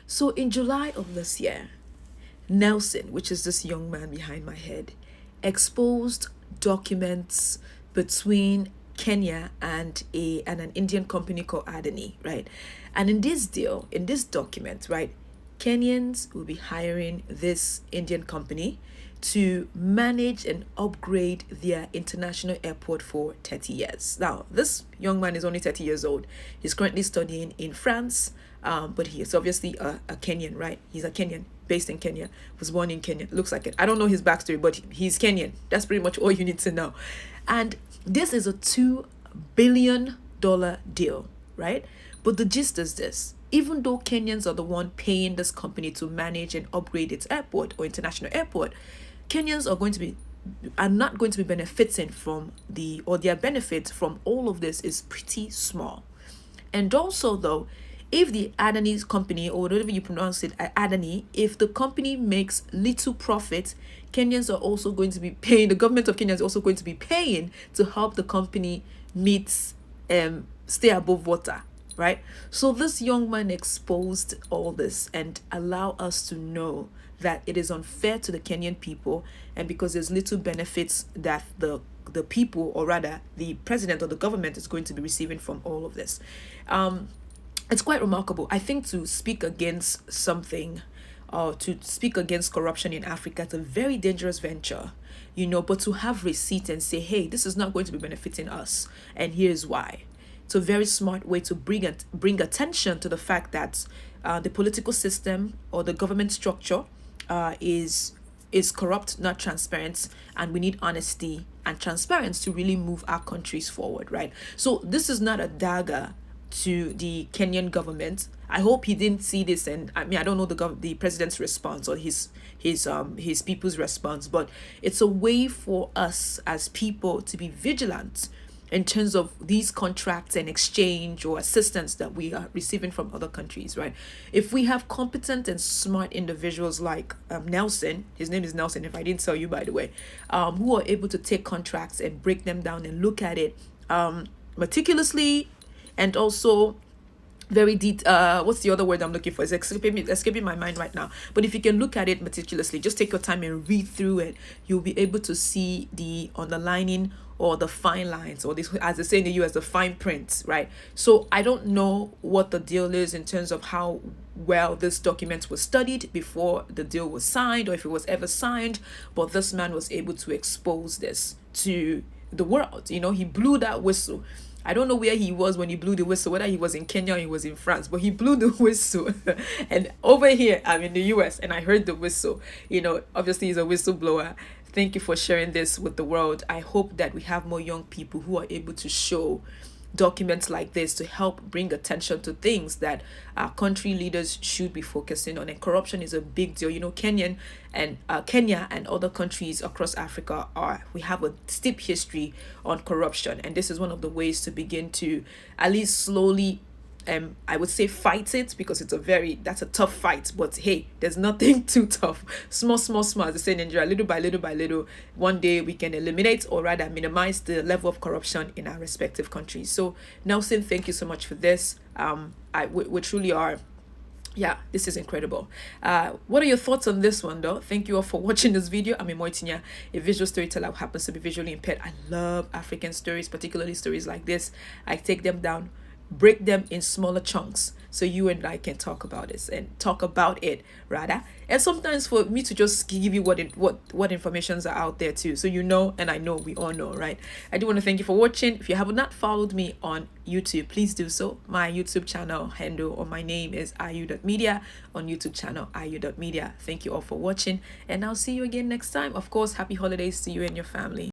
So in July of this year, Nelson, which is this young man behind my head, exposed documents between Kenya and an Indian company called Adani, right? And in this deal, in this document, right, Kenyans will be hiring this Indian company to manage and upgrade their international airport for 30 years. Now, this young man is only 30 years old. He's currently studying in France, but he is obviously a Kenyan, right? He's a Kenyan, based in Kenya, was born in Kenya. Looks like it. I don't know his backstory, but he's Kenyan. That's pretty much all you need to know. And this is a $2 billion deal, right? But the gist is this: even though Kenyans are the one paying this company to manage and upgrade its airport or international airport, Kenyans are not going to be benefiting from their benefit from all of this is pretty small. And also, though, if the Adani's company, or whatever you pronounce it, Adani, if the company makes little profit, Kenyans are also going to be paying, the government of Kenya is also going to be paying to help the company stay above water, right? So this young man exposed all this and allow us to know that it is unfair to the Kenyan people, and because there's little benefits that the people, or rather the president or the government, is going to be receiving from all of this. It's quite remarkable. I think to speak against something, or to speak against corruption in Africa, it's a very dangerous venture, but to have receipt and say, hey, this is not going to be benefiting us, and here's why. It's a very smart way to bring attention to the fact that the political system or the government structure is corrupt, not transparent, and we need honesty and transparency to really move our countries forward, right? So this is not a dagger to the Kenyan government. I hope he didn't see this, and I don't know the president's response or his people's response, but it's a way for us as people to be vigilant in terms of these contracts and exchange or assistance that we are receiving from other countries, right? If we have competent and smart individuals like Nelson, his name is Nelson, if I didn't tell you, by the way, who are able to take contracts and break them down and look at it meticulously, and also very what's the other word I'm looking for? It's escaping my mind right now. But if you can look at it meticulously, just take your time and read through it, you'll be able to see the underlining or the fine lines, or this, as they say in the US, the fine print, right? So I don't know what the deal is in terms of how well this document was studied before the deal was signed, or if it was ever signed, but this man was able to expose this to the world. He blew that whistle. I don't know where he was when he blew the whistle, whether he was in Kenya or he was in France, but he blew the whistle. And over here, I'm in the US, and I heard the whistle. Obviously he's a whistleblower. Thank you for sharing this with the world. I hope that we have more young people who are able to show documents like this to help bring attention to things that our country leaders should be focusing on. And corruption is a big deal. Kenya and other countries across Africa we have a steep history on corruption, and this is one of the ways to begin to at least slowly I would say fight it, because that's a tough fight, but hey, there's nothing too tough. Small, as they say in Nigeria, little by little, one day we can eliminate, or rather minimize, the level of corruption in our respective countries. So Nelson, thank you so much for this. We truly are. Yeah, this is incredible. What are your thoughts on this one, though? Thank you all for watching this video. I'm Moitinya, a visual storyteller who happens to be visually impaired. I love African stories, particularly stories like this. I take them down, break them in smaller chunks, so you and I can talk about it rather. And sometimes for me to just give you what informations are out there too, so and I know, we all know, right? I do want to thank you for watching. If you have not followed me on YouTube, please do so. My YouTube channel handle, or my name, is iu.media. On YouTube channel, iu.media. Thank you all for watching, and I'll see you again next time. Of course, happy holidays to you and your family.